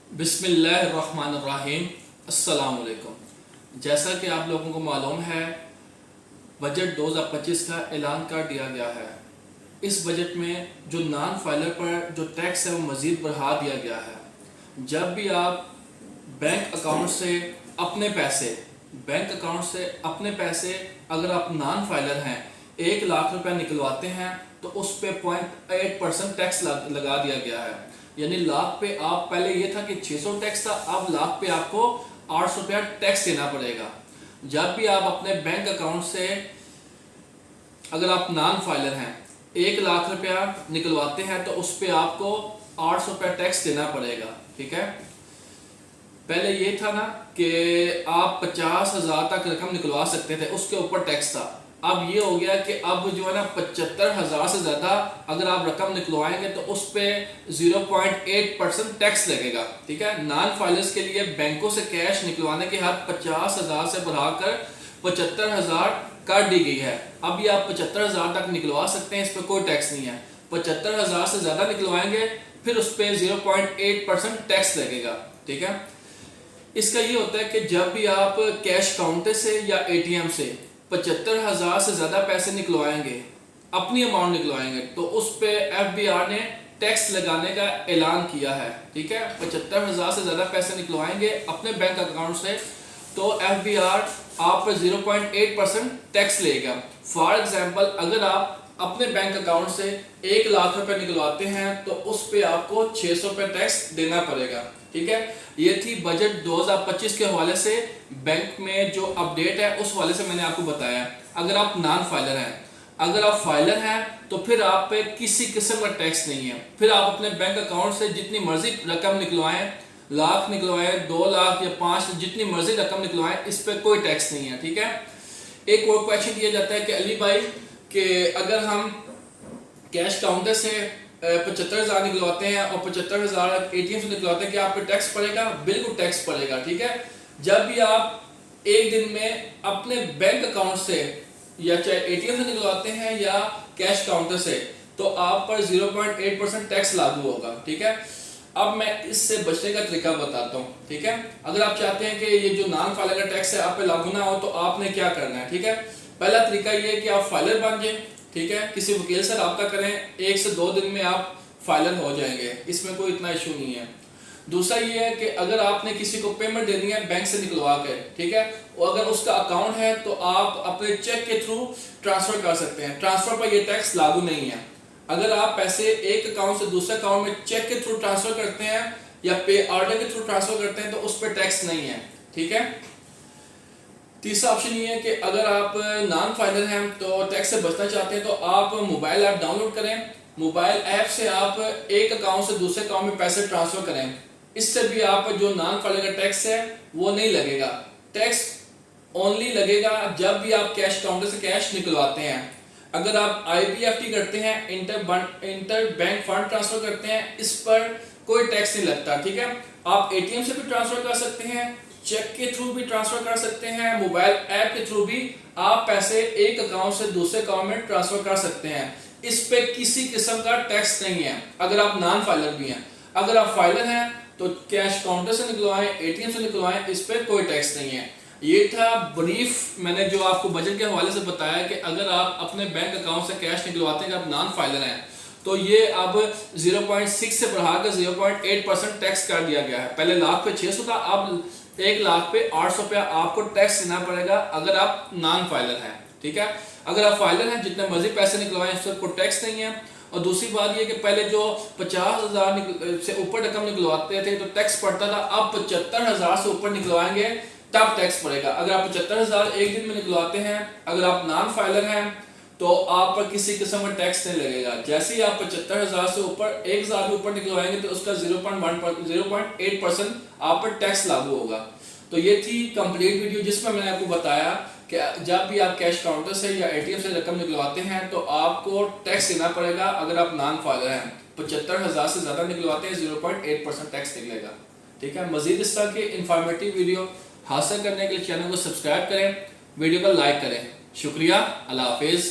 बिस्मिल्लाहिर्रहमानिर्रहीम। अस्सलाम वालेकुम। जैसा कि आप लोगों को मालूम है, बजट 2025 का ऐलान कर दिया गया है। इस बजट में जो नॉन फाइलर पर जो टैक्स है वो मज़ीद बढ़ा दिया गया है। जब भी आप बैंक अकाउंट से अपने पैसे अगर आप नॉन फाइलर हैं 1 लाख रुपया निकलवाते हैं तो उस पे 0.8% टैक्स लगा दिया गया है। यानी लाख पे आप पहले ये था कि 600 टैक्स था, अब लाख पे आपको 800 रुपया टैक्स देना पड़ेगा। जब भी आप अपने बैंक अकाउंट से अगर आप नॉन फाइलर हैं 1 लाख रुपया निकलवाते हैं तो उस पे आपको 800 रुपया टैक्स देना पड़ेगा। ठीक है, पहले ये था ना कि आप 50,000 तक रकम निकलवा सकते थे, उसके ऊपर टैक्स था। अब ये हो गया कि अब जो है ना 75,000 से ज़्यादा अगर आप रकम निकलवाएंगे तो उस पर 0.8% टैक्स लगेगा। ठीक है, नॉन फाइलर्स के लिए बैंकों से कैश निकलवाने की हद 50,000 से बढ़ाकर 75,000 कर दी गई है। अब ये आप 75,000 तक निकलवा सकते हैं, इस पर कोई टैक्स नहीं है। 75,000 से ज़्यादा निकलवाएंगे फिर उस पर 0.8% टैक्स लगेगा। ठीक है, इसका ये होता है कि जब भी आप कैश काउंटर से या एटीएम से 75,000 से ज़्यादा पैसे निकलवाएंगे, अपनी अमाउंट निकलवाएंगे, तो उस पे एफबीआर ने टैक्स लगाने का ऐलान किया है। ठीक है, 75,000 से ज़्यादा पैसे निकलवाएंगे अपने बैंक अकाउंट से तो एफबीआर आप पर 0.8% टैक्स लेगा। फॉर एग्जाम्पल, अगर आप अपने बैंक अकाउंट से 1 लाख रुपए निकलवाते हैं तो उस पे आपको 600 रुपये टैक्स देना पड़ेगा। ठीक है, ये थी बजट 2025 के हवाले से बैंक में जो अपडेट है उस हवाले से मैंने आपको बताया। अगर आप नॉन फाइलर हैं, अगर आप फाइलर हैं तो फिर आप पे किसी किस्म का टैक्स नहीं है। फिर आप अपने बैंक अकाउंट से जितनी मर्जी रकम निकलवाएं, लाख निकलवाएं, 2 लाख या 5, जितनी मर्जी रकम निकलवाएं, इस पर कोई टैक्स नहीं है। ठीक है, एक और क्वेश्चन किया जाता है कि अली भाई कि अगर हम कैश काउंटर से 75,000 निकलवाते हैं और 75,000 एटीएम से निकलवाते हैं, कि आप पे टैक्स पड़ेगा? बिल्कुल टैक्स पड़ेगा। ठीक है, जब भी आप एक दिन में अपने बैंक अकाउंट से या चाहे एटीएम से निकलवाते हैं या कैश काउंटर से तो आप पर 0.8% टैक्स लागू होगा। ठीक है, अब मैं इससे बचने का तरीका बताता हूँ। ठीक है, अगर आप चाहते हैं कि ये जो नॉन फाइलर का टैक्स है आप पे लागू ना हो तो आपने क्या करना है? ठीक है, पहला तरीका ये है कि आप फाइलर बन जाए। ठीक है, किसी वकील से रब्ता करें, 1 से 2 दिन में आप फाइलर हो जाएंगे, इसमें कोई इतना इशू नहीं है। दूसरा ये है कि अगर आपने किसी को पेमेंट देनी है बैंक से निकलवा के, ठीक है, और अगर उसका अकाउंट है तो आप अपने चेक के थ्रू ट्रांसफर कर सकते हैं। ट्रांसफर पर ये टैक्स लागू नहीं है। अगर आप पैसे एक अकाउंट से दूसरे अकाउंट में चेक के थ्रू ट्रांसफर करते हैं या पे ऑर्डर के थ्रू ट्रांसफर करते हैं तो उस पर टैक्स नहीं है। ठीक है, तीसरा ऑप्शन ये है कि अगर आप नॉन फाइलर हैं तो टैक्स से बचना चाहते हैं तो आप मोबाइल ऐप डाउनलोड करें। मोबाइल ऐप से आप एक अकाउंट से दूसरे अकाउंट में पैसे ट्रांसफर करें। इससे भी आप जो नॉन फाइलर का टैक्स है वो नहीं लगेगा। टैक्स ओनली लगेगा जब भी आप कैश काउंटर से कैश निकलवाते हैं। अगर आप IBFT करते हैं, इंटर बैंक फंड ट्रांसफर करते हैं, इस पर कोई टैक्स नहीं लगता। ठीक है, आप ATM से भी ट्रांसफर कर सकते हैं, चेक के थ्रू भी ट्रांसफर कर सकते हैं, मोबाइल ऐप के थ्रू भी आप पैसे एक अकाउंट से दूसरे अकाउंट में ट्रांसफर कर सकते हैं। इस पे किसी किस्म का टैक्स नहीं है अगर आप नॉन फाइलर भी हैं। अगर आप फाइलर हैं तो कैश काउंटर से निकलवाएं, ATM से निकलवाएं, इस पे कोई टैक्स नहीं है। ये था ब्रीफ मैंने जो आपको बजट के हवाले से बताया कि अगर आप अपने बैंक अकाउंट से कैश निकलवाते हैं, आप नॉन फाइलर हैं तो ये अब 0.6 से बढ़ाकर 0.8% टैक्स कर दिया गया है। पहले लाख पे 600 था, अब 1 लाख पे 800 रुपया आपको टैक्स देना पड़ेगा अगर आप नॉन फाइलर हैं। ठीक है, अगर आप फाइलर हैं जितने मर्जी पैसे निकलवाएं इस पर कोई टैक्स नहीं है। और दूसरी बात ये कि पहले जो 50,000 से ऊपर रकम निकलवाते थे तो टैक्स पड़ता था, अब 75,000 से ऊपर निकलवाएंगे तब टैक्स पड़ेगा। अगर आप 75,000 एक दिन में निकलवाते हैं, अगर आप नॉन फाइलर हैं तो आप पर किसी किस्म का टैक्स नहीं लगेगा। जैसे ही आप 75,000 से ऊपर 1,000 के ऊपर निकलवाएंगे तो उसका 0.8% आप पर टैक्स लागू होगा। तो ये थी कंप्लीट वीडियो जिसमें मैंने आपको बताया कि जब भी आप कैश काउंटर से या ATM से रकम निकलवाते हैं तो आपको टैक्स देना पड़ेगा। अगर आप नॉन फाइलर हैं 75,000 से ज़्यादा निकलवाते हैं 0.8% टैक्स निकलेगा। ठीक है, मज़ीद इस तरह के इंफॉर्मेटिव वीडियो हासिल करने के लिए चैनल को सब्सक्राइब करें, वीडियो को लाइक करें। शुक्रिया, अल्लाह हाफिज़।